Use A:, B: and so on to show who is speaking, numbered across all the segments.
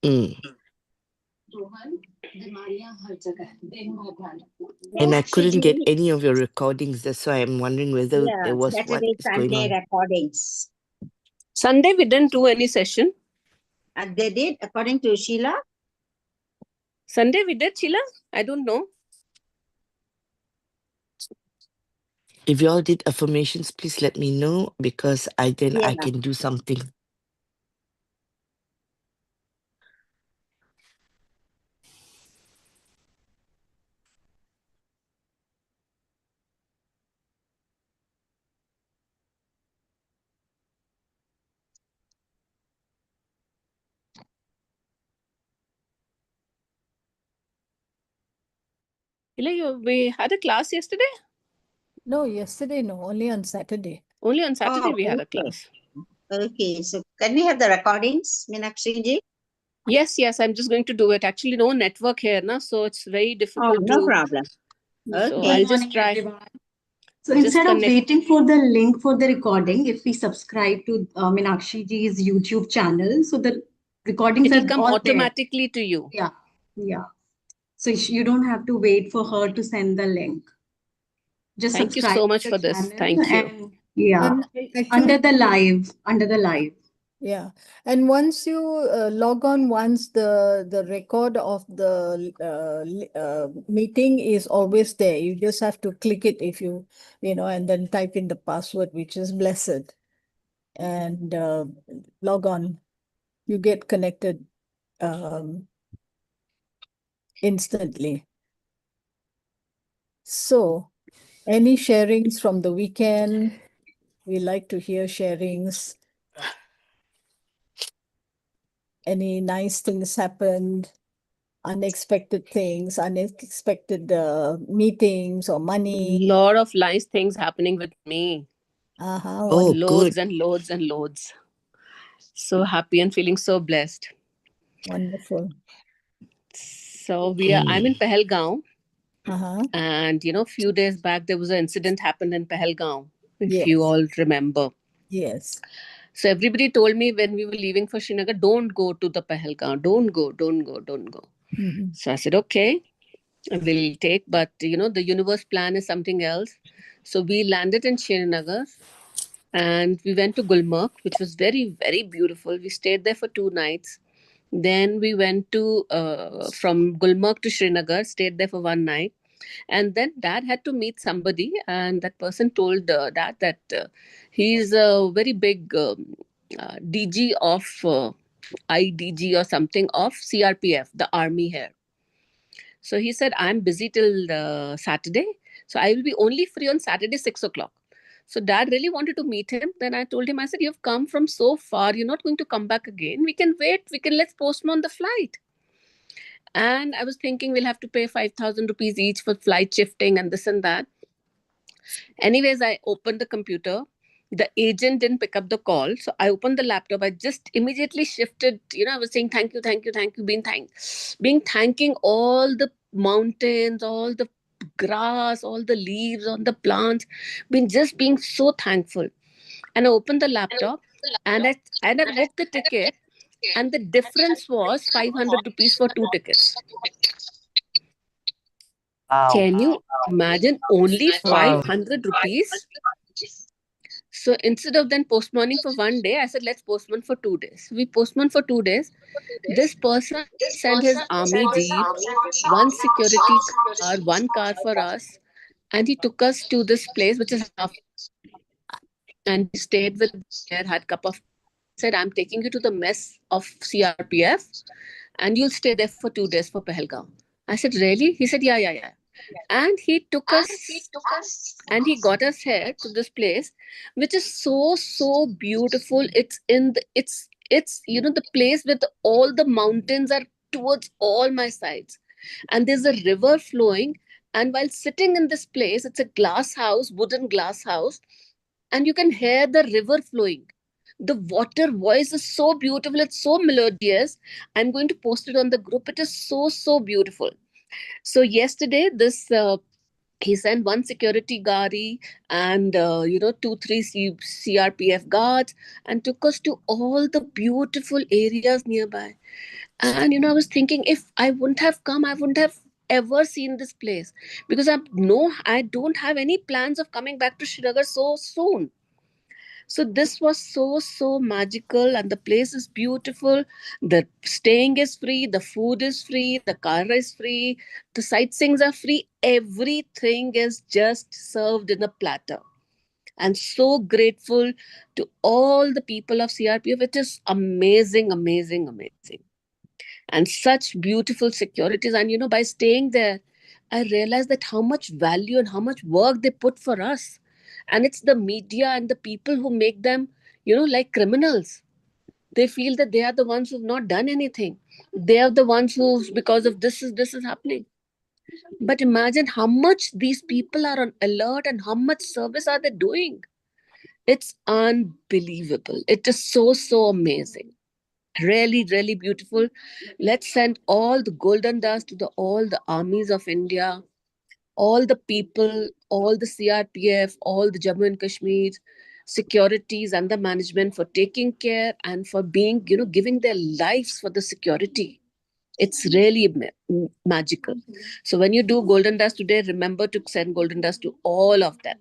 A: Mm. And I couldn't get
B: Actually,
A: any of your recordings. That's why I'm wondering whether
B: yeah,
A: there was what
B: Saturday,
A: is going
B: Sunday
A: on.
B: recordings.
C: Sunday, we didn't do any session.
B: And they did, according to Sheila.
C: Sunday, we did, Sheila? I don't know.
A: If you all did affirmations, please let me know because I
B: Yeah.
A: can do something.
C: Sheila, we had a class yesterday?
D: No, yesterday, no, only on Saturday.
C: Only on Saturday we had a
B: okay.
C: class.
B: Okay, so can we have the recordings, Meenakshi ji?
C: Yes, I'm just going to do it. Actually, no network here, na, so it's very
B: Oh,
C: difficult
B: no
C: to...
B: problem.
C: So
B: Okay.
C: I'll just try.
E: So
C: Just
E: instead of
C: connect.
E: waiting for the link for the recording, if we subscribe to Meenakshi ji's YouTube channel, so the recordings
C: It'll
E: are
C: come
E: all
C: automatically to you.
E: there. Yeah. So you don't have to wait for her to send the link. Just
C: Thank you
E: subscribe
C: so
E: to
C: much
E: the
C: for this.
E: channel
C: Thank you.
E: and yeah,
D: And actually,
E: under the live.
D: yeah. And once you log on, once the record of the meeting is always there. You just have to click it if you know, and then type in the password, which is blessed, and log on. You get connected instantly. So, any sharings from the weekend? We like to hear sharings. Any nice things happened, unexpected things, unexpected meetings or money.
C: Lot of nice things happening with me.
D: Uh-huh.
A: Oh,
C: Loads
A: good.
C: and loads and loads. So happy and feeling so blessed.
D: Wonderful.
C: So I'm in Pahalgaon.
D: Uh-huh.
C: And few days back there was an incident happened in Pahalgaon, if
D: Yes.
C: you all remember.
D: Yes.
C: So everybody told me when we were leaving for Srinagar, don't go to the Pahalgaon, don't go.
D: Mhm.
C: So I said, okay, we'll take, but the universe plan is something else. So we landed in Srinagar and we went to Gulmarg, which was very, very beautiful. We stayed there for 2 nights. Then we went to from Gulmarg to Srinagar, stayed there for 1 night. And then dad had to meet somebody, and that person told dad that he's a very big DG of IDG or something of CRPF, the army here. So he said, I'm busy till Saturday. So I will be only free on Saturday, 6 o'clock. So dad really wanted to meet him. Then I told him, I said, you've come from so far. You're not going to come back again. We can wait. Let's postpone the flight. And I was thinking we'll have to pay 5,000 rupees each for flight shifting and this and that. Anyways, I opened the computer. The agent didn't pick up the call. So I opened the laptop. I just immediately shifted. I was saying, thank you, being thanking all the mountains, all the grass, all the leaves on the plants, being so thankful. And I opened the laptop and I booked the ticket. And the difference was 500 rupees for 2 tickets.
A: Wow.
C: Can you imagine? Only
A: Wow.
C: 500 rupees? So instead of then postponing for 1 day, I said, let's postpone for 2 days. We postponed for 2 days. This person sent his army jeep, one security car, one car for us. And he took us to this place, which is half. And we stayed with there, had cup of, said, I'm taking you to the mess of CRPF and you'll stay there for 2 days for Pahalgaon. I said, really? He said, yeah. And he took us and he got us here to this place, which is so beautiful. It's in the it's the place with all the mountains are towards all my sides, and there's a river flowing. And while sitting in this place, it's a glass house, wooden glass house, and you can hear the river flowing. The water voice is so beautiful, it's so melodious. I'm going to post it on the group. It is so beautiful. So yesterday, this he sent one security gari and 2-3 CRPF guards, and took us to all the beautiful areas nearby. And I was thinking, if I wouldn't have come, I wouldn't have ever seen this place, because I don't have any plans of coming back to Srinagar so soon. So this was so magical, and the place is beautiful. The staying is free, the food is free, the car is free, the sightseeings are free. Everything is just served in a platter. And so grateful to all the people of CRPF. It is amazing, amazing, amazing. And such beautiful securities. And by staying there, I realized that how much value and how much work they put for us. And it's the media and the people who make them, like criminals. They feel that they are the ones who've not done anything. They are the ones who, because of this is happening. But imagine how much these people are on alert and how much service are they doing. It's unbelievable. It is so amazing. Really, really beautiful. Let's send all the golden dust to all the armies of India, all the people, all the CRPF, all the Jammu and Kashmir securities and the management for taking care and for being, giving their lives for the security. It's really magical. So when you do golden dust today, remember to send golden dust to all of them.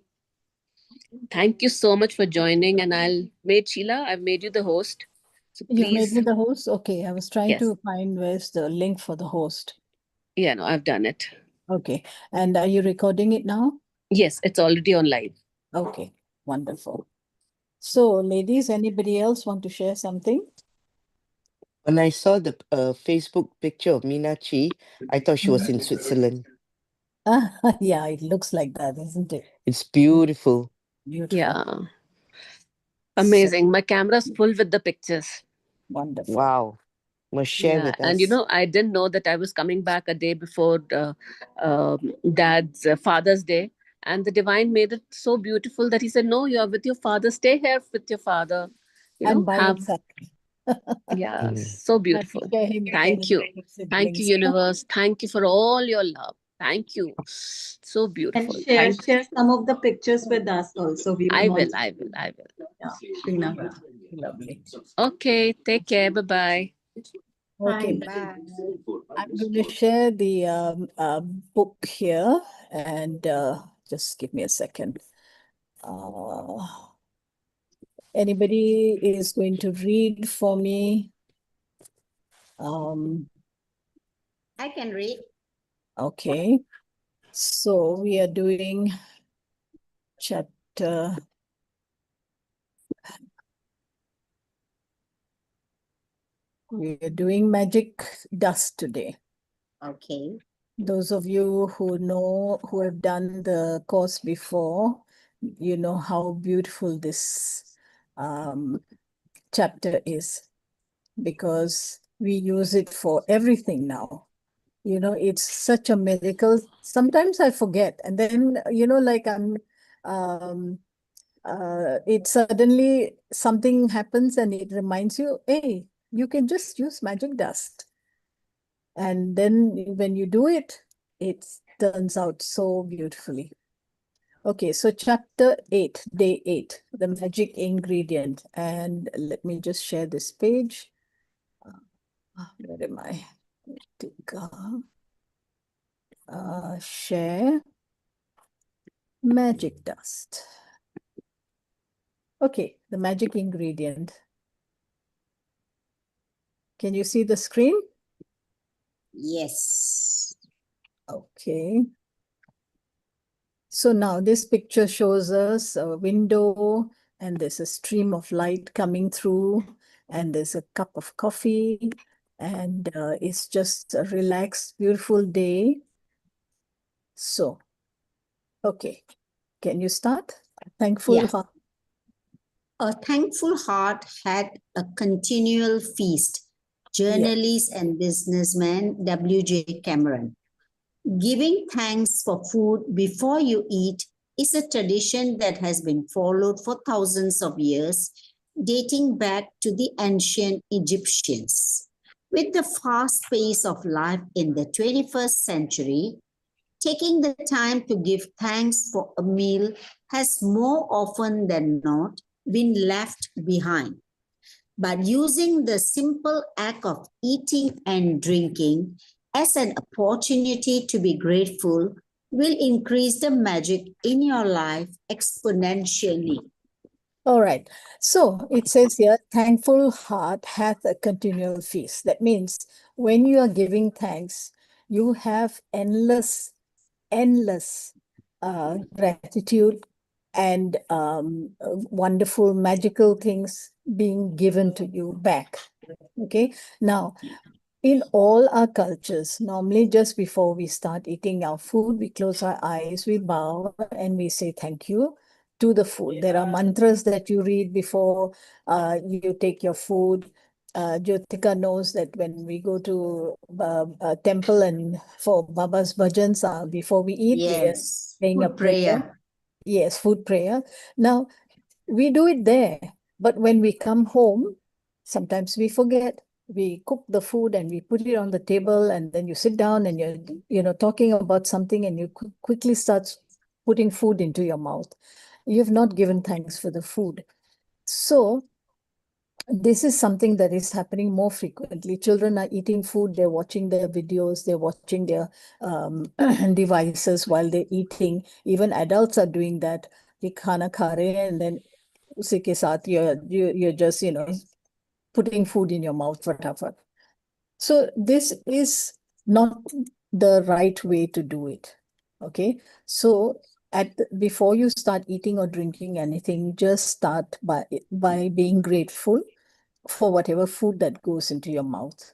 C: Thank you so much for joining, and I've made you the host. So
D: You made
C: please.
D: me the host? Okay, I was trying
C: Yes.
D: to find where's the link for the host.
C: Yeah, no, I've done it.
D: Okay, and are you recording it now?
C: Yes, it's already on live.
D: Okay, wonderful. So, ladies, anybody else want to share something?
A: When I saw the Facebook picture of Meenakshi, I thought she was in Switzerland.
D: Yeah, it looks like that, isn't it?
A: It's beautiful.
D: Beautiful.
C: Yeah. Amazing. My camera's full with the pictures.
D: Wonderful.
A: Wow. Must share with us.
C: And I didn't know that I was coming back a day before Dad's Father's Day. And the divine made it so beautiful that he said, "No, you're with your father. Stay here with your father.
D: And by himself.
C: Yeah,
A: Mm.
C: so beautiful.
D: Share him with
C: Thank
D: any
C: you.
D: of his
C: Thank you,
D: siblings.
C: universe. Thank you for all your love. Thank you. So
E: And
C: beautiful.
E: share some of the pictures with us also. We
C: I
E: want
C: will.
E: Yeah, Srinagar.
D: Lovely.
C: Okay, take care. Bye-bye.
D: Okay,
E: Bye.
D: I'm going to share the book here, and just give me a second. Anybody is going to read for me?
B: I can read.
D: Okay, so we are doing chapter. We are doing magic dust today.
B: Okay.
D: Those of you who have done the course before, you know how beautiful this chapter is, because we use it for everything now. It's such a miracle. Sometimes I forget, and then like it suddenly something happens and it reminds you, hey, you can just use magic dust. And then when you do it, it turns out so beautifully. Okay, so chapter 8, day 8, the magic ingredient. And let me just share this page. Where am I? Share magic dust. Okay, the magic ingredient. Can you see the screen?
B: Yes.
D: Okay. So now this picture shows us a window, and there's a stream of light coming through, and there's a cup of coffee, and it's just a relaxed, beautiful day. So, okay, can you start? Thankful
B: Yeah.
D: heart.
B: A thankful heart had a continual feast. Journalist and businessman W.J. Cameron. Giving thanks for food before you eat is a tradition that has been followed for thousands of years, dating back to the ancient Egyptians. With the fast pace of life in the 21st century, Taking the time to give thanks for a meal has more often than not been left behind. But using the simple act of eating and drinking as an opportunity to be grateful will increase the magic in your life exponentially.
D: All right. So it says here, thankful heart hath a continual feast. That means when you are giving thanks, you have endless gratitude and wonderful, magical things being given to you back. Okay. Now, in all our cultures, normally just before we start eating our food, we close our eyes, we bow, and we say thank you to the food. There are mantras that you read before you take your food. Jyotika knows that when we go to a temple and for Baba's bhajans, before we eat, we are
B: Yes,
D: saying a
B: food
D: prayer.
B: prayer.
D: Yes, food prayer. Now, we do it there, but when we come home, sometimes we forget. We cook the food and we put it on the table, and then you sit down and you're talking about something, and you quickly start putting food into your mouth. You've not given thanks for the food. So this is something that is happening more frequently. Children are eating food, they're watching their videos, they're watching their devices while they're eating. Even adults are doing that. Ki khana kha rahe hain, and then usi ke saath you're just, putting food in your mouth fatafat. So this is not the right way to do it. Okay. So before you start eating or drinking anything, just start by being grateful for whatever food that goes into your mouth.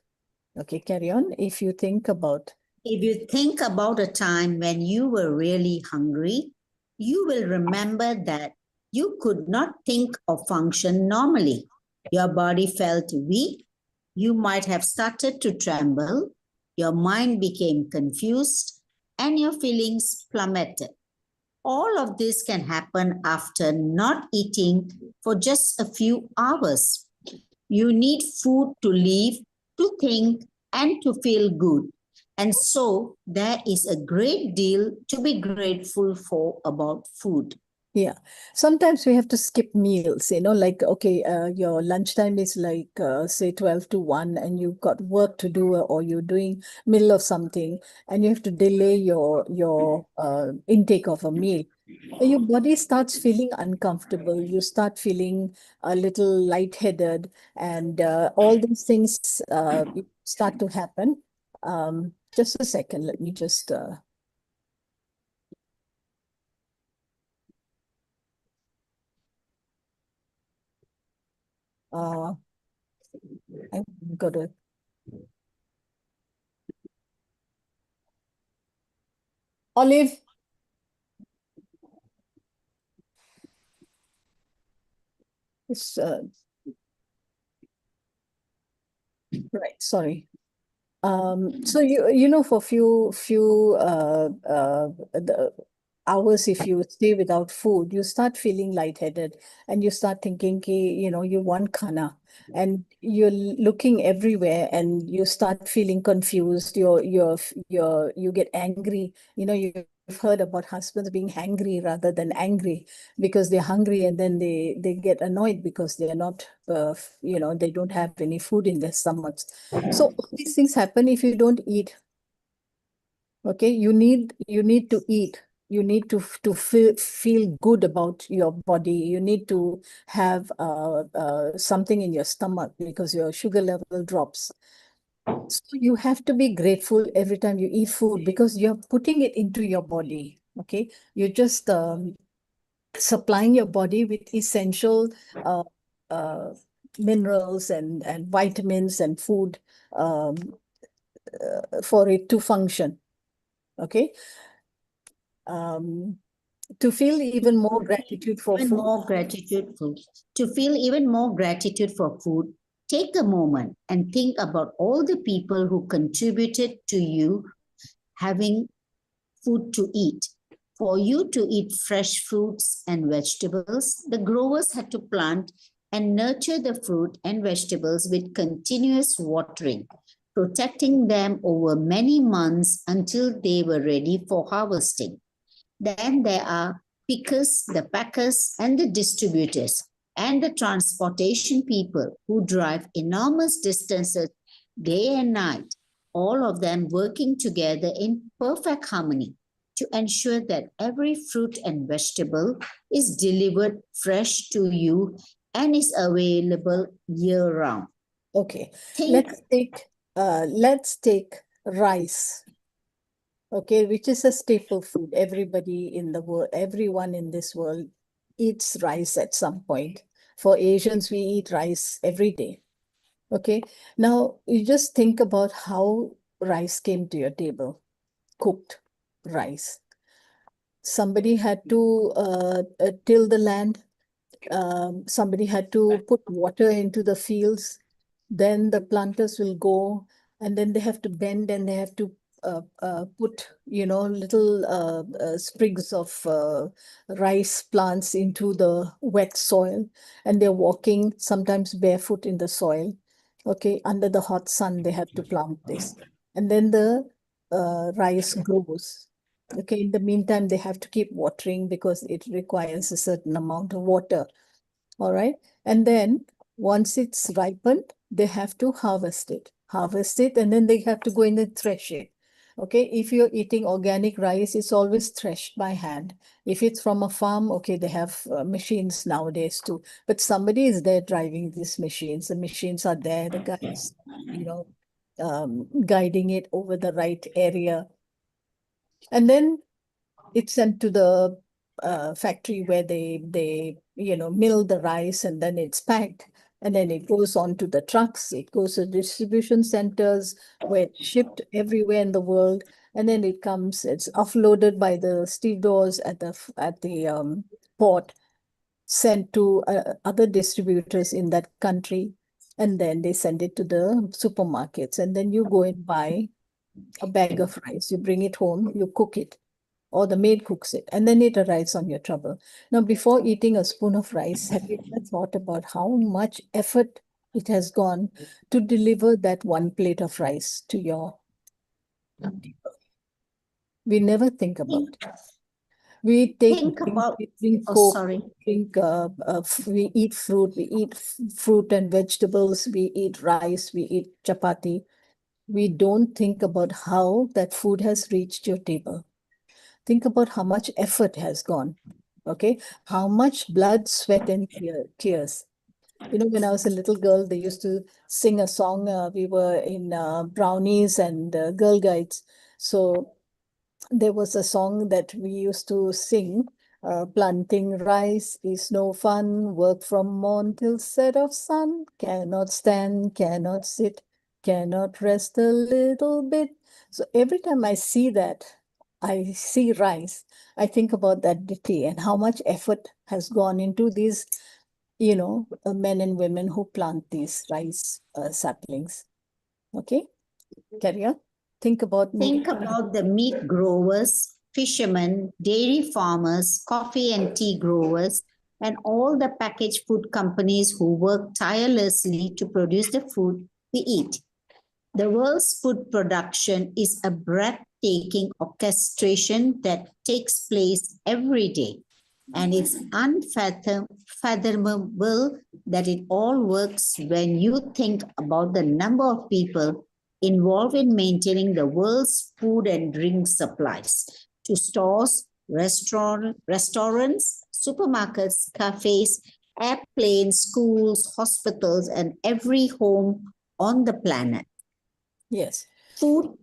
D: Okay, carry on. If you think about
B: If you think about a time when you were really hungry, you will remember that you could not think or function normally. Your body felt weak. You might have started to tremble. Your mind became confused and your feelings plummeted. All of this can happen after not eating for just a few hours. You need food to live, to think, and to feel good. And so there is a great deal to be grateful for about food.
D: Yeah, sometimes we have to skip meals, like, okay, your lunchtime is like, say 12 to 1, and you've got work to do, or you're doing middle of something, and you have to delay your intake of a meal. Your body starts feeling uncomfortable. You start feeling a little lightheaded, and all these things start to happen. Just a second, let me just... I've got to... Olive. It's right, sorry. So for few the hours, if you stay without food, you start feeling lightheaded, and you start thinking, you want khana, and you're looking everywhere, and you start feeling confused. You get angry. You've heard about husbands being hangry rather than angry, because they're hungry, and then they get annoyed because they're not, they don't have any food in their stomachs. So all these things happen if you don't eat. Okay, you need to eat. You need to feel good about your body. You need to have something in your stomach, because your sugar level drops. So you have to be grateful every time you eat food, because you're putting it into your body. Okay, you're just supplying your body with essential uh, uh, minerals and vitamins and food for it to function. Okay. To feel even more gratitude for
B: Even
D: food.
B: more gratitude for To feel even more gratitude for food, take a moment and think about all the people who contributed to you having food to eat. For you to eat fresh fruits and vegetables, the growers had to plant and nurture the fruit and vegetables with continuous watering. protecting them over many months until they were ready for harvesting. Then there are pickers, the packers, and the distributors, and the transportation people who drive enormous distances day and night, all of them working together in perfect harmony to ensure that every fruit and vegetable is delivered fresh to you and is available year round.
D: Okay,
B: Think
D: let's take rice. Okay, which is a staple food. Everybody in the world, everyone in this world eats rice at some point. For Asians, we eat rice every day. Okay, now you just think about how rice came to your table, cooked rice. Somebody had to till the land. Somebody had to put water into the fields. Then the planters will go, and then they have to bend, and they have to put, little sprigs of rice plants into the wet soil, and they're walking sometimes barefoot in the soil. Okay, under the hot sun, they have to plant this, and then the rice grows. Okay, in the meantime, they have to keep watering because it requires a certain amount of water. All right. And then once it's ripened, they have to harvest it. And then they have to go in and thresh it. Okay. If you're eating organic rice, it's always threshed by hand. If it's from a farm, okay, they have machines nowadays too. But somebody is there driving these machines. The machines are there. The guys, guiding it over the right area. And then it's sent to the factory where they mill the rice, and then it's packed, and then it goes on to the trucks. It goes to distribution centers where it's shipped everywhere in the world, and then it comes. It's offloaded by the stevedores at the port, sent to other distributors in that country, and then they send it to the supermarkets, and then you go and buy a bag of rice. You bring it home, you cook it, or the maid cooks it, and then it arrives on your table. Now, before eating a spoon of rice, have you ever thought about how much effort it has gone to deliver that one plate of rice to your table? We never think about it. We take
B: Think
D: drink,
B: about-
D: we drink
B: oh,
D: Coke,
B: sorry.
D: we eat fruit, fruit and vegetables, we eat rice, we eat chapati. We don't think about how that food has reached your table. Think about how much effort has gone, okay? How much blood, sweat, and tears. When I was a little girl, they used to sing a song. We were in Brownies and Girl Guides. So there was a song that we used to sing. Planting rice is no fun. Work from morn till set of sun. Cannot stand, cannot sit, cannot rest a little bit. So every time I see that, I see rice, I think about that ditty and how much effort has gone into these, men and women who plant these rice saplings. Okay, carry on. Think about
B: the meat growers, fishermen, dairy farmers, coffee and tea growers, and all the packaged food companies who work tirelessly to produce the food we eat. The world's food production is a breathtaking orchestration that takes place every day. And it's unfathomable that it all works when you think about the number of people involved in maintaining the world's food and drink supplies to stores, restaurants, supermarkets, cafes, airplanes, schools, hospitals, and every home on the planet.
D: Yes.
B: Food.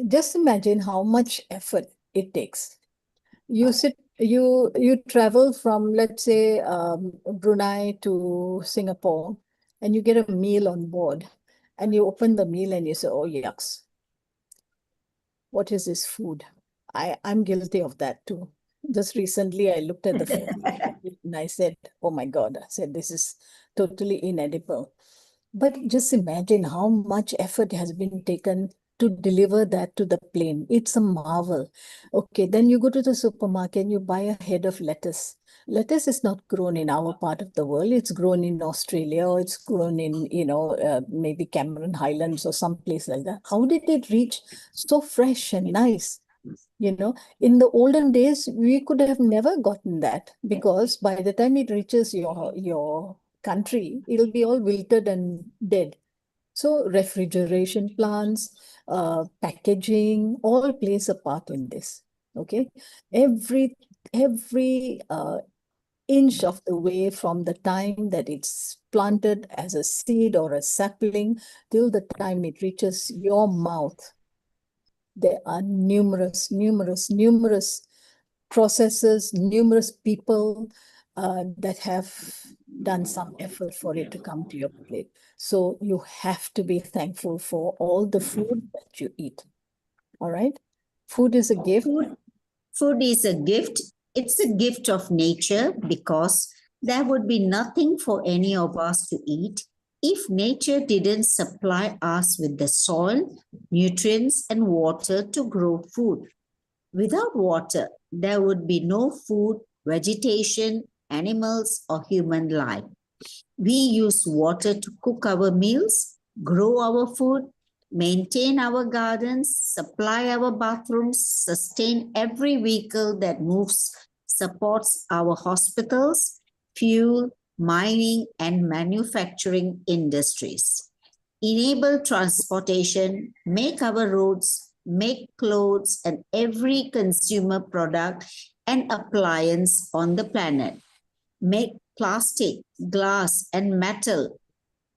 D: Just imagine how much effort it takes. You travel from, let's say, Brunei to Singapore, and you get a meal on board, and you open the meal and you say, oh, yucks. What is this food? I'm guilty of that too. Just recently, I looked at the food and I said, oh my God, I said, this is totally inedible. But just imagine how much effort has been taken to deliver that to the plane. It's a marvel. Okay, then you go to the supermarket and you buy a head of lettuce. lettuce is not grown in our part of the world. It's grown in Australia, or it's grown in, maybe Cameron Highlands or someplace like that. How did it reach so fresh and nice? In the olden days, we could have never gotten that, because by the time it reaches your country, it'll be all wilted and dead. So refrigeration plants, packaging, all plays a part in this. Okay, every inch of the way from the time that it's planted as a seed or a sapling till the time it reaches your mouth, there are numerous processes, numerous people that have done some effort for it to come to your plate. So you have to be thankful for all the food that you eat. All right? Food is a gift.
B: Food is a gift. It's a gift of nature, because there would be nothing for any of us to eat if nature didn't supply us with the soil, nutrients, and water to grow food. Without water, there would be no food, vegetation, animals, or human life. We use water to cook our meals, grow our food, maintain our gardens, supply our bathrooms, sustain every vehicle that moves, supports our hospitals, fuel, mining, and manufacturing industries. Enable transportation, make our roads, make clothes, and every consumer product and appliance on the planet. Make plastic, glass, and metal,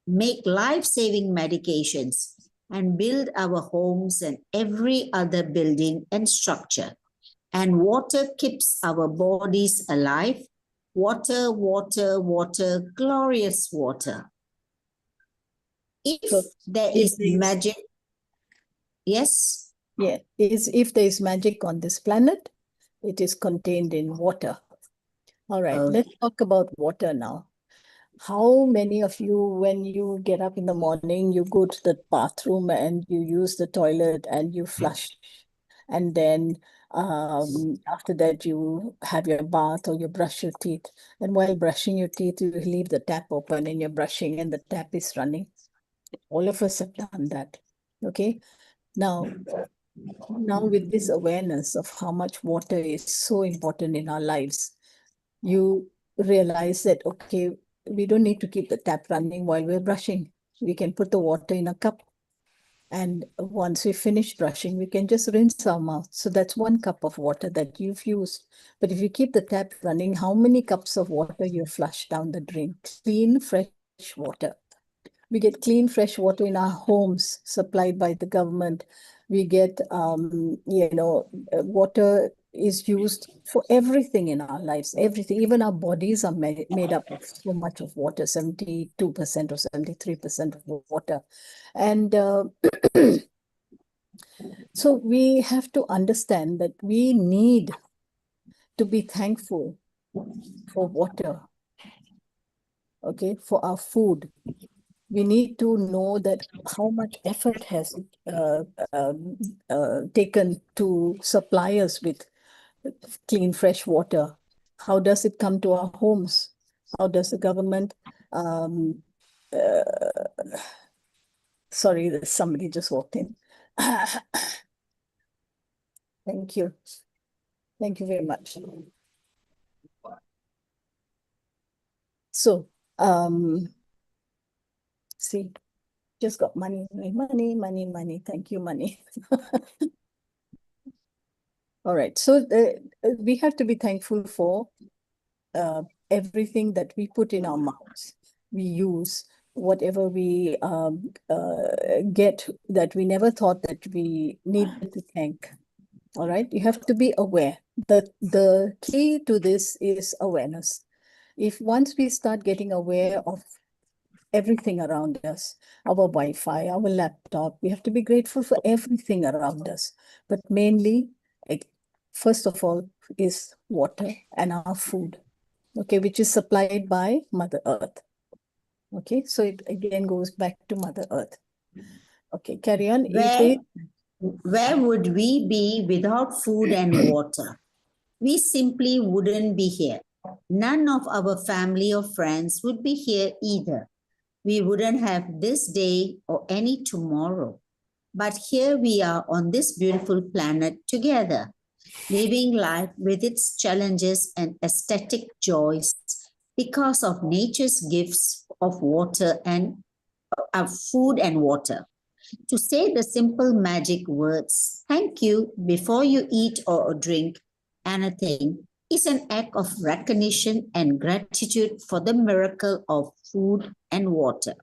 B: make life-saving medications, and build our homes and every other building and structure. And water keeps our bodies alive. Water, water, water, glorious water. If
D: So
B: there
D: if
B: is
D: there's-
B: magic, yes?
D: Yeah, if there is magic on this planet, it is contained in water. All right, let's talk about water now. How many of you, when you get up in the morning, you go to the bathroom and you use the toilet and you flush, and then after that you have your bath or you brush your teeth, and while brushing your teeth you leave the tap open and you're brushing and the tap is running? All of us have done that. Okay, now with this awareness of how much water is so important in our lives, you realize that, okay, we don't need to keep the tap running while we're brushing. We can put the water in a cup. And once we finish brushing, we can just rinse our mouth. So that's 1 cup of water that you've used. But if you keep the tap running, how many cups of water you flush down the drain? Clean, fresh water. We get clean, fresh water in our homes supplied by the government. We get, water is used for everything in our lives, everything. Even our bodies are made up of so much of water, 72% or 73% of water. And so we have to understand that we need to be thankful for water, okay, for our food. We need to know that how much effort has taken to supply us with clean, fresh water. How does it come to our homes? How does the government, sorry, somebody just walked in. Thank you. Thank you very much. So, see, just got money. Thank you, money. All right. So we have to be thankful for everything that we put in our mouths. We use whatever we get that we never thought that we needed to thank. All right. You have to be aware. The key to this is awareness. If once we start getting aware of everything around us, our Wi-Fi, our laptop, we have to be grateful for everything around us. But mainly, first of all, is water and our food, okay, which is supplied by Mother Earth. Okay, so it again goes back to Mother Earth. Okay, carry on.
B: Where would we be without food and water? We simply wouldn't be here. none of our family or friends would be here either. We wouldn't have this day or any tomorrow. But here we are on this beautiful planet together, living life with its challenges and aesthetic joys because of nature's gifts of water and of food and water. To say the simple magic words, thank you, before you eat or drink anything is an act of recognition and gratitude for the miracle of food and water.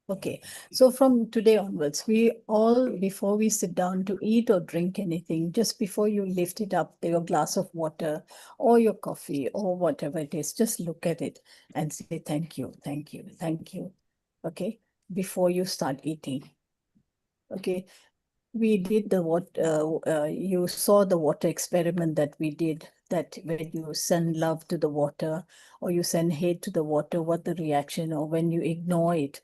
D: Okay, so from today onwards, we all, before we sit down to eat or drink anything, just before you lift it up, your glass of water or your coffee or whatever it is, just look at it and say, thank you, thank you, thank you. Okay, before you start eating. Okay, we did the you saw the water experiment that we did, that when you send love to the water or you send hate to the water, what the reaction, or when you ignore it,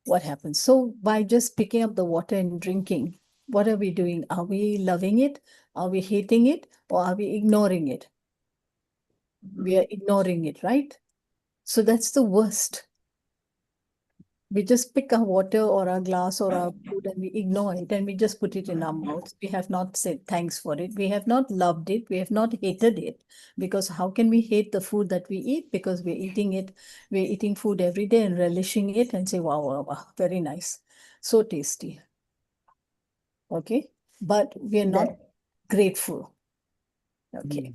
D: what happens. So by just picking up the water and drinking, what are we doing? Are we loving it? Are we hating it? Or are we ignoring it? We are ignoring it, right? So that's the worst. We just pick our water or our glass or our food and we ignore it and we just put it in our mouths. We have not said thanks for it. We have not loved it. We have not hated it, because how can we hate the food that we eat? Because we're eating it. We're eating food every day and relishing it and say, wow, wow, wow, very nice. So tasty. Okay. But we're not grateful. Okay.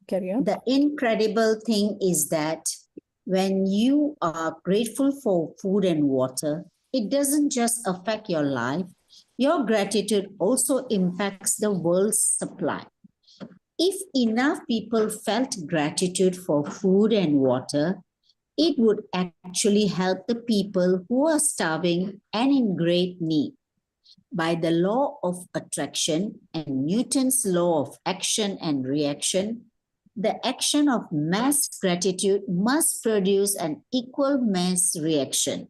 D: Carry on.
B: The incredible thing is that when you are grateful for food and water, it doesn't just affect your life, your gratitude also impacts the world's supply. If enough people felt gratitude for food and water, it would actually help the people who are starving and in great need. By the law of attraction and Newton's law of action and reaction, the action of mass gratitude must produce an equal mass reaction,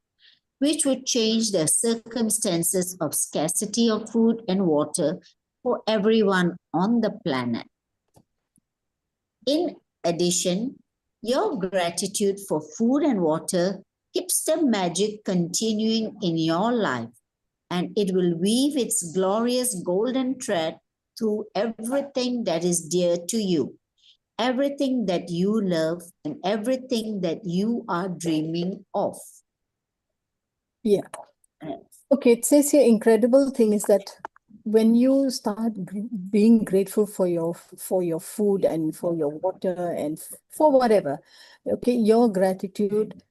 B: which would change the circumstances of scarcity of food and water for everyone on the planet. In addition, your gratitude for food and water keeps the magic continuing in your life, and it will weave its glorious golden thread through everything that is dear to you, everything that you love, and everything that you are dreaming of.
D: Yeah. Okay, it says here, incredible thing is that when you start being grateful for your food and for your water and for whatever, okay, your gratitude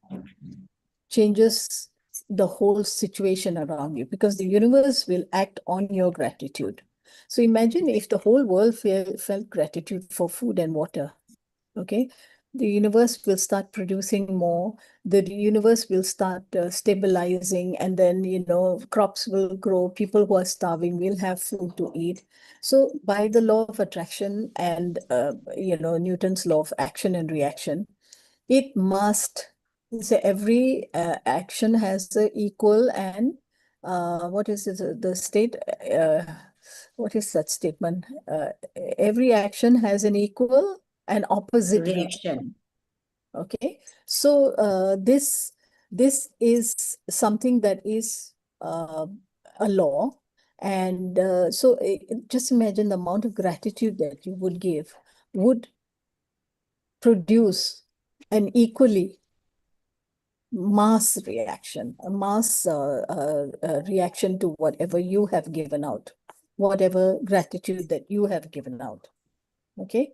D: changes the whole situation around you, because the universe will act on your gratitude. So imagine if the whole world felt gratitude for food and water. Okay, the universe will start producing more. The universe will start stabilizing, and then, crops will grow. People who are starving will have food to eat. So by the law of attraction and, Newton's law of action and reaction, it must say every action has a equal and what is it, the state, what is that statement? Every action has an equal and opposite reaction. Okay, so this is something that is a law, and so just imagine the amount of gratitude that you would give would produce an equally mass reaction, a mass reaction to whatever you have given out, whatever gratitude that you have given out. Okay.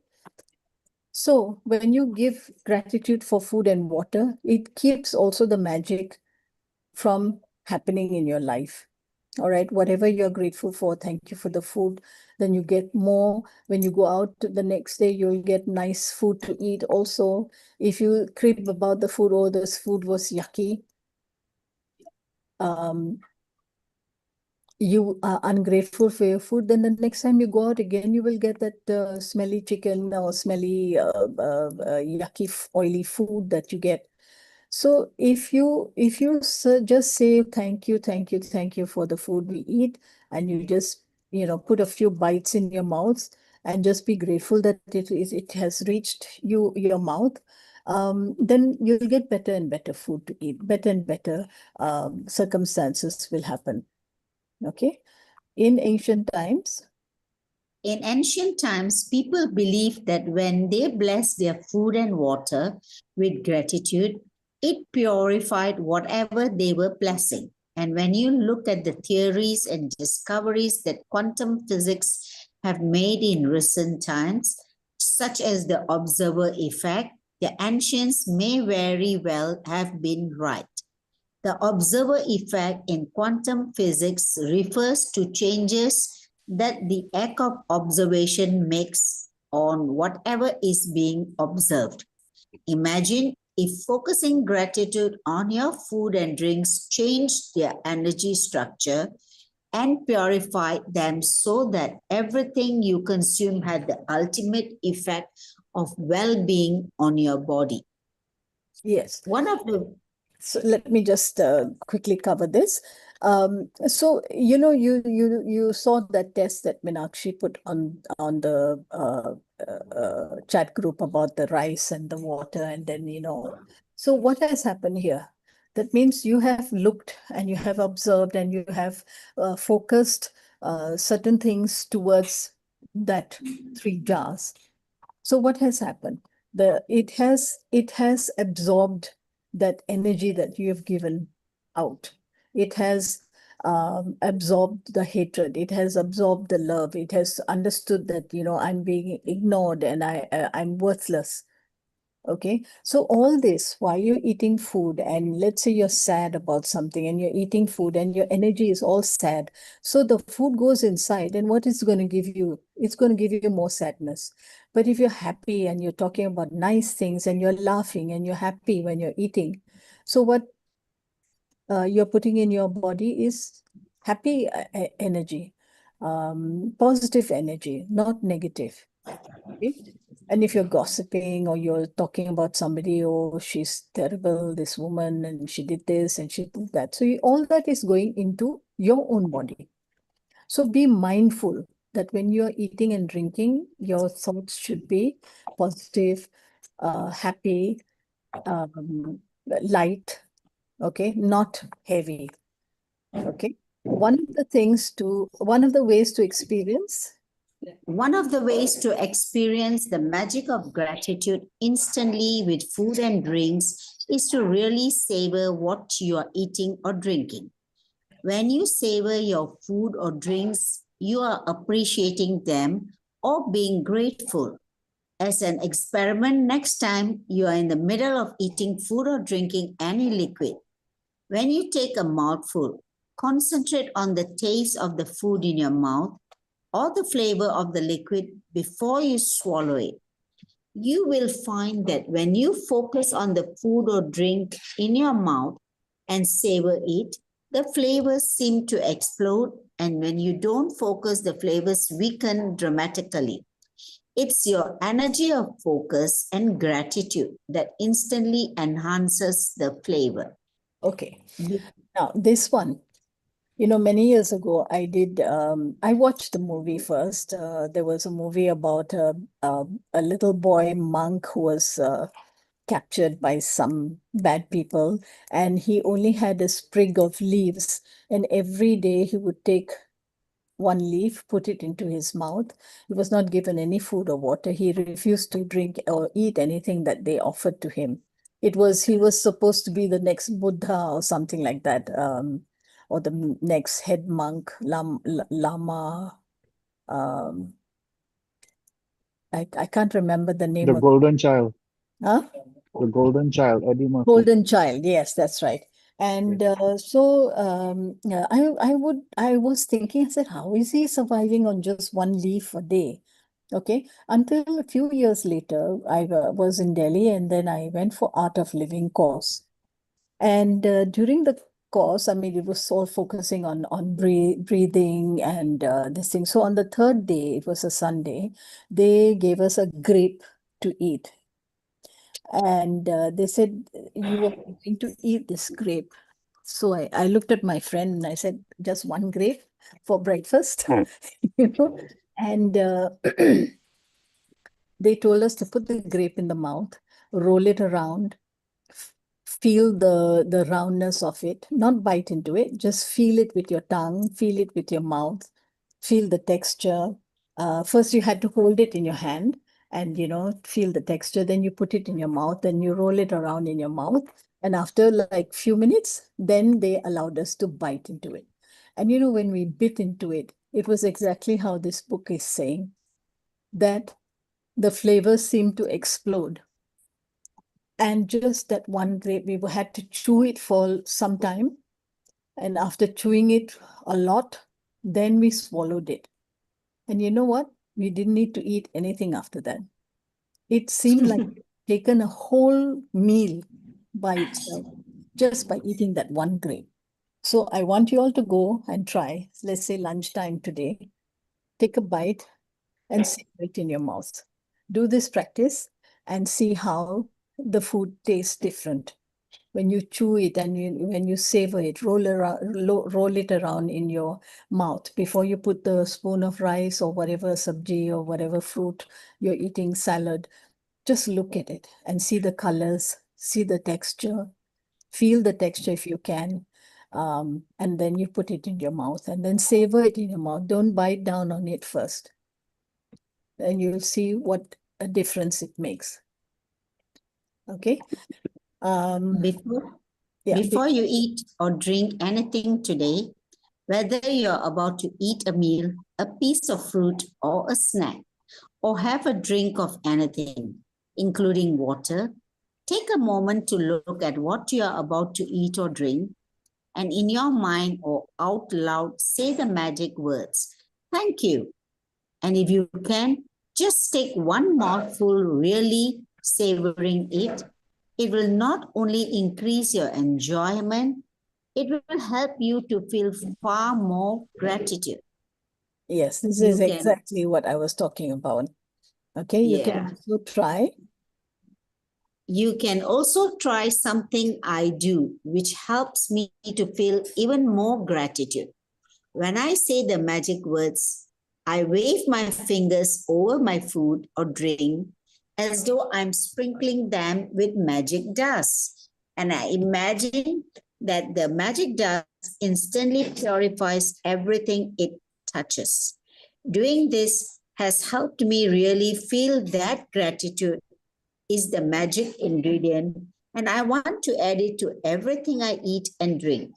D: So when you give gratitude for food and water, it keeps also the magic from happening in your life. All right, whatever you're grateful for, thank you for the food. Then you get more. When you go out the next day, you'll get nice food to eat also. If you crib about the food, oh, this food was yucky, you are ungrateful for your food, then the next time you go out again, you will get that smelly chicken or smelly, yucky, oily food that you get. So if you just say thank you, thank you, thank you for the food we eat, and you just, put a few bites in your mouths, and just be grateful that it has reached your mouth, then you'll get better and better food to eat, better and better circumstances will happen. Okay. In ancient times,
B: In ancient times, people believed that when they blessed their food and water with gratitude, it purified whatever they were blessing. And when you look at the theories and discoveries that quantum physics have made in recent times, such as the observer effect, the ancients may very well have been right. The observer effect in quantum physics refers to changes that the act of observation makes on whatever is being observed. Imagine if focusing gratitude on your food and drinks changed their energy structure and purified them so that everything you consume had the ultimate effect of well-being on your body.
D: yes.
B: One of the
D: So let me just quickly cover this. So you saw that test that Meenakshi put on the chat group about the rice and the water, and then So what has happened here? That means you have looked and you have observed and you have focused certain things towards that 3 jars. So what has happened? It has absorbed that energy that you have given out. It has absorbed the hatred. It has absorbed the love. It has understood that I'm being ignored and I'm worthless. Okay, so all this while you're eating food, and let's say you're sad about something and you're eating food and your energy is all sad. So the food goes inside, and what it's going to give you? It's going to give you more sadness. But if you're happy and you're talking about nice things and you're laughing and you're happy when you're eating, so what you're putting in your body is happy energy, positive energy, not negative. Okay? And if you're gossiping or you're talking about somebody, oh, she's terrible, this woman, and she did this and she did that. So all that is going into your own body. So be mindful that when you're eating and drinking, your thoughts should be positive, happy, light, okay, not heavy. Okay. One of the ways to experience.
B: One of the ways to experience the magic of gratitude instantly with food and drinks is to really savor what you are eating or drinking. When you savor your food or drinks, you are appreciating them or being grateful. As an experiment, next time you are in the middle of eating food or drinking any liquid, when you take a mouthful, concentrate on the taste of the food in your mouth or the flavor of the liquid before you swallow it. You will find that when you focus on the food or drink in your mouth and savor it, the flavors seem to explode, and when you don't focus, the flavors weaken dramatically. It's your energy of focus and gratitude that instantly enhances the flavor.
D: Okay. Now, this one, many years ago, I watched the movie first. There was a movie about a little boy monk who was captured by some bad people, and he only had a sprig of leaves, and every day he would take one leaf, put it into his mouth. He was not given any food or water. He refused to drink or eat anything that they offered to him. He was supposed to be the next Buddha or something like that, or the next head monk, Lama. I can't remember the name
F: The
D: of.
F: Golden Child.
D: Huh?
F: The Golden Child, Eddie Murphy.
D: Golden Child, yes, that's right. And so I was thinking, I said, how is he surviving on just one leaf a day? Okay, until a few years later, I was in Delhi, and then I went for Art of Living course. And during the course, I mean, it was all focusing on breathing and this thing. So on the third day, it was a Sunday, they gave us a grape to eat. And they said, you are going to eat this grape. So I looked at my friend and I said, just one grape for breakfast, you know. And they told us to put the grape in the mouth, roll it around, feel the roundness of it, not bite into it, just feel it with your tongue, feel it with your mouth, feel the texture. First, you had to hold it in your hand and, feel the texture. Then you put it in your mouth and you roll it around in your mouth. And after like few minutes, then they allowed us to bite into it. And, when we bit into it, it was exactly how this book is saying, that the flavors seemed to explode. And just that one grape, we had to chew it for some time. And after chewing it a lot, then we swallowed it. And you know what? We didn't need to eat anything after that. It seemed like taken a whole meal by itself, just by eating that one grape. So I want you all to go and try, let's say lunchtime today, take a bite and savor it in your mouth. Do this practice and see how the food tastes different. When you chew it and when you savor it, roll it around in your mouth before you put the spoon of rice or whatever sabji or whatever fruit you're eating, salad. Just look at it and see the colors, see the texture, feel the texture if you can. And then you put it in your mouth and then savor it in your mouth. Don't bite down on it first. And you'll see what a difference it makes. Okay.
B: Before you eat or drink anything today, whether you're about to eat a meal, a piece of fruit, or a snack, or have a drink of anything, including water, take a moment to look at what you are about to eat or drink, and in your mind or out loud, say the magic words, "Thank you." And if you can, just take one mouthful, really savoring it. It will not only increase your enjoyment, it will help you to feel far more gratitude.
D: Yes, this
B: You
D: is
B: can-
D: exactly what I was talking about. Okay, you can
B: Yeah.
D: also try.
B: You can also try something I do, which helps me to feel even more gratitude. When I say the magic words, I wave my fingers over my food or drink as though I'm sprinkling them with magic dust. And I imagine that the magic dust instantly purifies everything it touches. Doing this has helped me really feel that gratitude is the magic ingredient, and I want to add it to everything I eat and drink.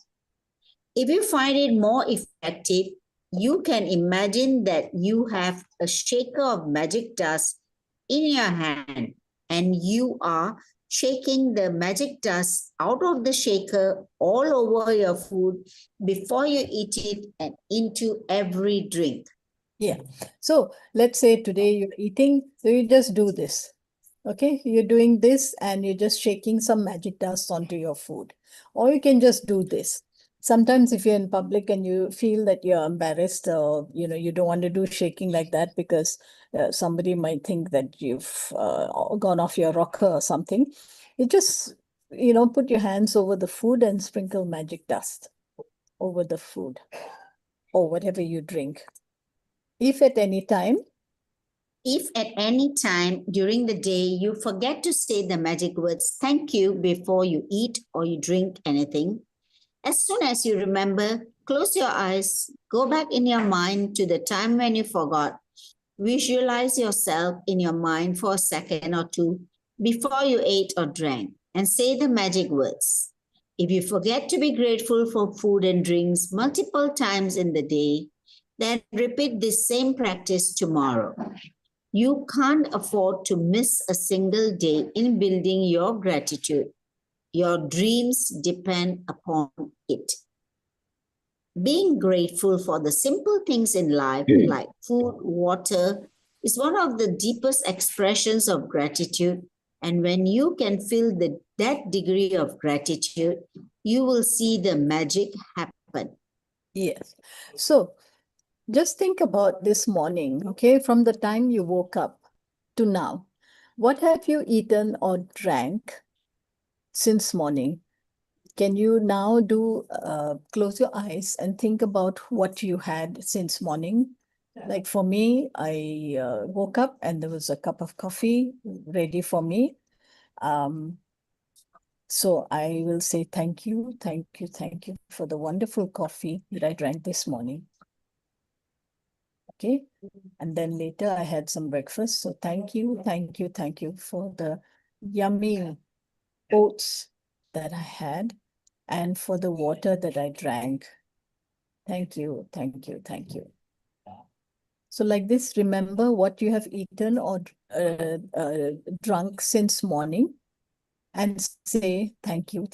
B: If you find it more effective, you can imagine that you have a shaker of magic dust in your hand and you are shaking the magic dust out of the shaker all over your food before you eat it and into every drink.
D: Yeah. So let's say today you're eating, so you just do this. Okay, you're doing this and you're just shaking some magic dust onto your food. Or you can just do this. Sometimes if you're in public and you feel that you're embarrassed or you don't want to do shaking like that because somebody might think that you've gone off your rocker or something, you just put your hands over the food and sprinkle magic dust over the food or whatever you drink. If at any time
B: during the day you forget to say the magic words "thank you" before you eat or you drink anything, as soon as you remember, close your eyes, go back in your mind to the time when you forgot. Visualize yourself in your mind for a second or two before you ate or drank and say the magic words. If you forget to be grateful for food and drinks multiple times in the day, then repeat this same practice tomorrow. You can't afford to miss a single day in building your gratitude. Your dreams depend upon it. Being grateful for the simple things in life, like food, water, is one of the deepest expressions of gratitude. And when you can feel that degree of gratitude, you will see the magic happen.
D: Yes. So just think about this morning, okay, from the time you woke up to now. What have you eaten or drank since morning? Can you now close your eyes and think about what you had since morning? Like for me, I woke up and there was a cup of coffee ready for me. So I will say thank you for the wonderful coffee that I drank this morning. Okay. And then later I had some breakfast. So thank you for the yummy oats that I had and for the water that I drank. Thank you. So like this, remember what you have eaten or drunk since morning and say thank you.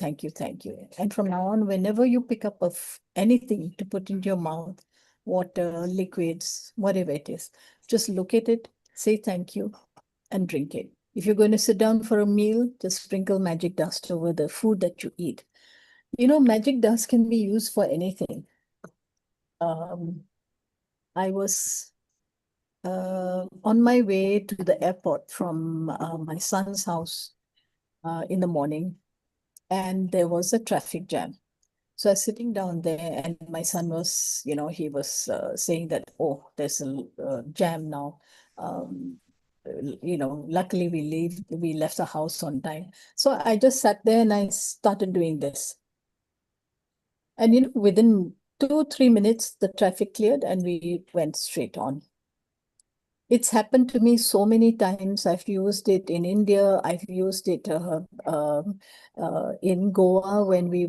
D: And from now on, whenever you pick up of anything to put into your mouth, water, liquids, whatever it is, just look at it, say thank you, and drink it. If you're going to sit down for a meal, just sprinkle magic dust over the food that you eat. You know, magic dust can be used for anything. I was on my way to the airport from my son's house in the morning, and there was a traffic jam. So I was sitting down there, and my son was, he was saying that, oh, there's a jam now. Luckily we left the house on time. So I just sat there and I started doing this. And within 2-3 minutes, the traffic cleared and we went straight on. It's happened to me so many times. I've used it in India. I've used it in Goa when we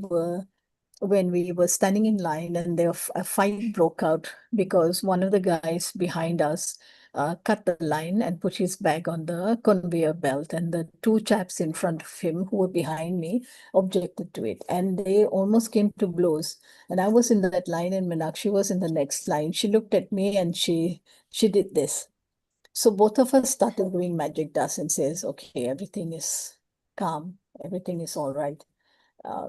D: were standing in line and a fight broke out because one of the guys behind us cut the line and put his bag on the conveyor belt, and the two chaps in front of him who were behind me objected to it, and they almost came to blows. And I was in that line and Meenakshi was in the next line. She looked at me and she did this. So both of us started doing magic dust and says, okay, everything is calm, everything is all right.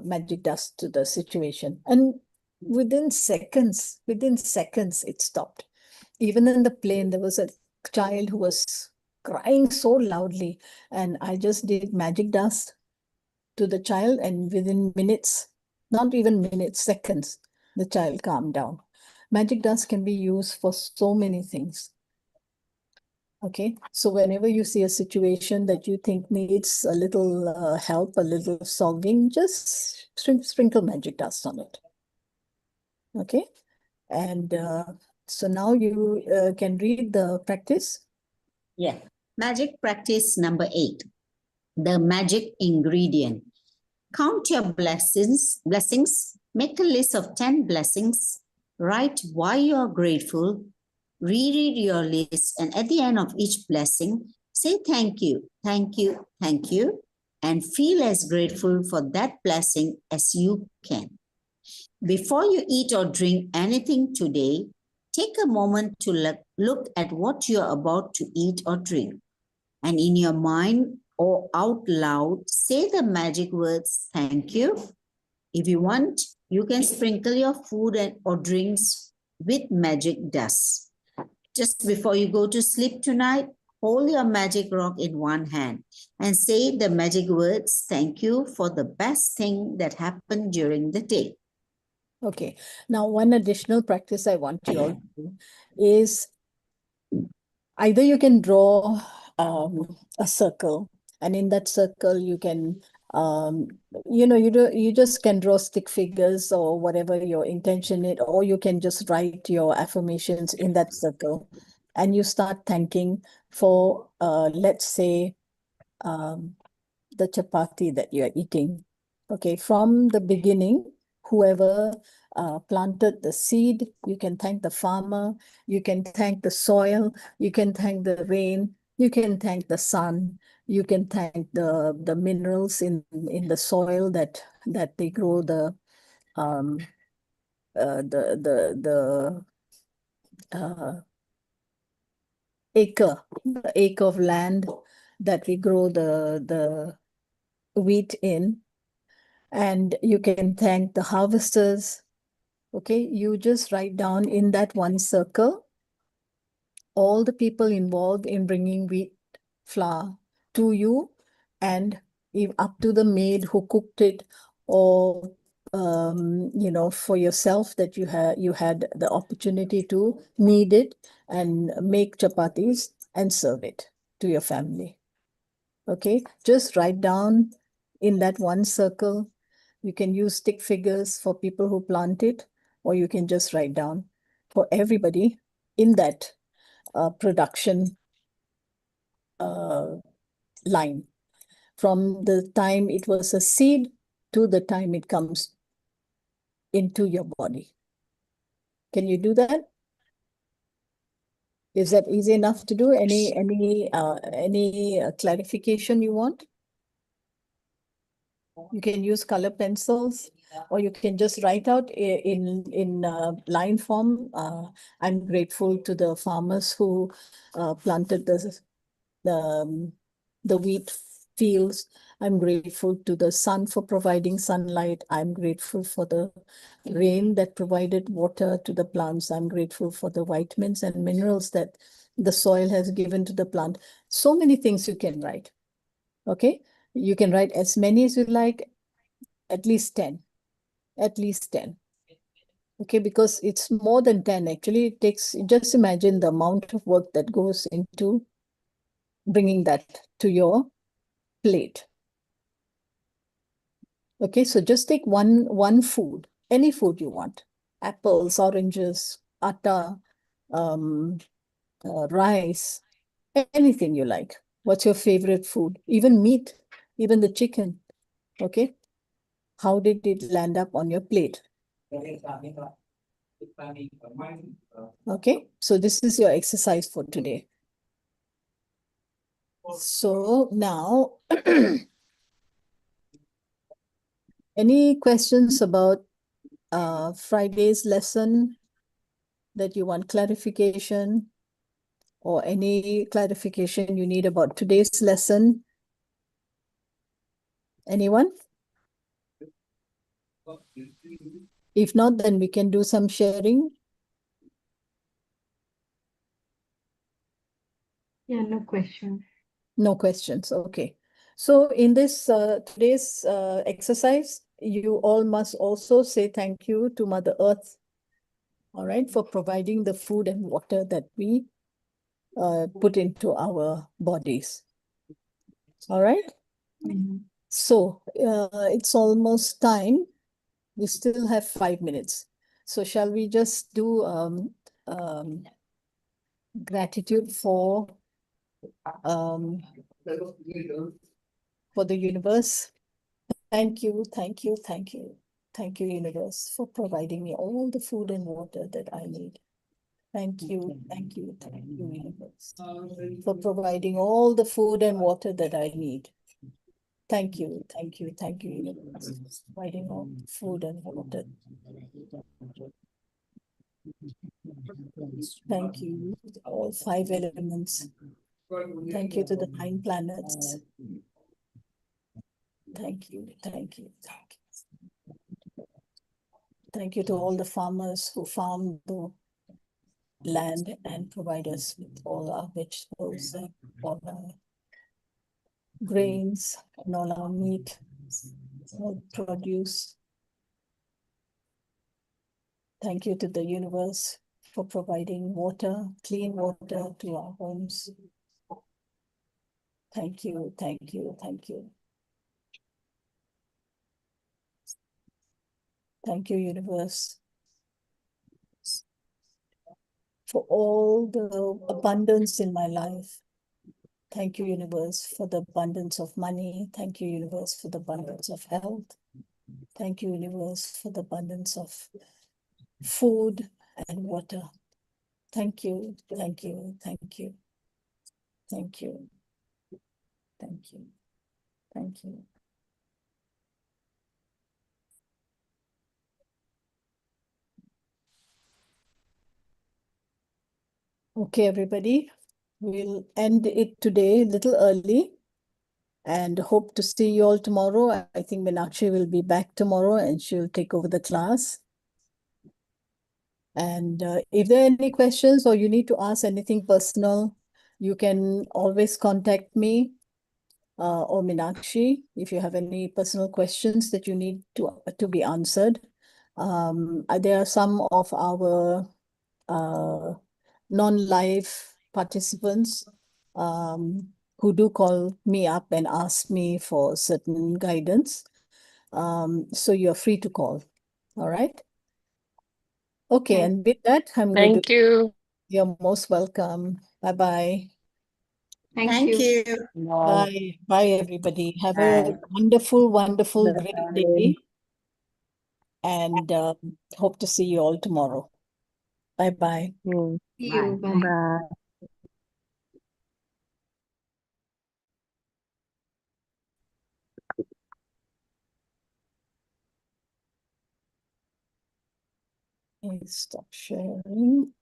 D: Magic dust to the situation. And within seconds, it stopped. Even in the plane, there was a child who was crying so loudly, and I just did magic dust to the child, and within minutes, not even minutes, seconds, the child calmed down. Magic dust can be used for so many things. Okay, so whenever you see a situation that you think needs a little help, a little solving, just sprinkle magic dust on it. Okay, and so now you can read the practice.
B: Yeah. Magic practice number 8. The magic ingredient. Count your blessings, make a list of 10 blessings, write why you are grateful, reread your list, and at the end of each blessing, say thank you, and feel as grateful for that blessing as you can. Before you eat or drink anything today, take a moment to look at what you're about to eat or drink. And in your mind or out loud, say the magic words, thank you. If you want, you can sprinkle your food or drinks with magic dust. Just before you go to sleep tonight, hold your magic rock in one hand and say the magic words, thank you for the best thing that happened during the day.
D: Okay, now one additional practice I want you all to do is either you can draw a circle, and in that circle you can you just can draw stick figures or whatever your intention is, or you can just write your affirmations in that circle, and you start thanking for let's say the chapati that you're eating. Okay, from the beginning, whoever planted the seed, you can thank the farmer, you can thank the soil, you can thank the rain, you can thank the sun, you can thank the minerals in the soil that they grow the acre of land that we grow the wheat in. And you can thank the harvesters. Okay, you just write down in that one circle all the people involved in bringing wheat flour to you, and up to the maid who cooked it, or for yourself, that you had the opportunity to knead it and make chapatis and serve it to your family. Okay, just write down in that one circle. You can use stick figures for people who plant it, or you can just write down for everybody in that production line, from the time it was a seed to the time it comes into your body. Can you do that? Is that easy enough to do? Any clarification you want? You can use color pencils, or you can just write out in line form. I'm grateful to the farmers who planted the wheat fields. I'm grateful to the sun for providing sunlight. I'm grateful for the rain that provided water to the plants. I'm grateful for the vitamins and minerals that the soil has given to the plant. So many things you can write. Okay, you can write as many as you like, at least 10. At least 10. Okay, because it's more than 10. Actually, it takes, just imagine the amount of work that goes into bringing that to your plate. Okay, so just take one food, any food you want. Apples, oranges, atta, rice, anything you like. What's your favorite food? Even meat, even the chicken. Okay, how did it land up on your plate? Okay, so this is your exercise for today. So now, any questions about Friday's lesson that you want clarification, or any clarification you need about today's lesson? Anyone? If not, then we can do some sharing.
E: Yeah, no question.
D: No questions. Okay. So in this today's exercise, you all must also say thank you to Mother Earth, all right, for providing the food and water that we put into our bodies. All right. So it's almost time. We still have 5 minutes. So shall we just do gratitude for the universe? Thank you, thank you, thank you. Thank you, universe, for providing me all the food and water that I need. Thank you, thank you, thank you, universe, for providing all the food and water that I need. Thank you, thank you, thank you, universe, for providing all the food and water. Thank you, all 5 elements. Thank you to the 9 planets. Thank you, thank you, thank you. Thank you to all the farmers who farm the land and provide us with all our vegetables, all our grains, and all our meat, all produce. Thank you to the universe for providing water, clean water to our homes. Thank you, thank you, thank you. Thank you, universe, for all the abundance in my life. Thank you, universe, for the abundance of money. Thank you, universe, for the abundance of health. Thank you, universe, for the abundance of food and water. Thank you, thank you, thank you. Thank you. Thank you. Thank you. Okay, everybody, we'll end it today a little early and hope to see you all tomorrow. I think Meenakshi will be back tomorrow and she'll take over the class. And if there are any questions or you need to ask anything personal, you can always contact me or Meenakshi, if you have any personal questions that you need to be answered. There are some of our non-live participants who do call me up and ask me for certain guidance. So you're free to call. All right. Okay,
E: Thank-
D: and with that, I'm going to.
G: Thank you.
D: You're most welcome. Bye-bye.
E: Thank you.
D: Bye. Bye, everybody. Have
B: Bye.
D: a wonderful, wonderful, great
B: Bye.
D: day. And hope to see you all tomorrow. Bye-bye.
E: See
B: Bye.
E: you. Bye.
D: Stop sharing.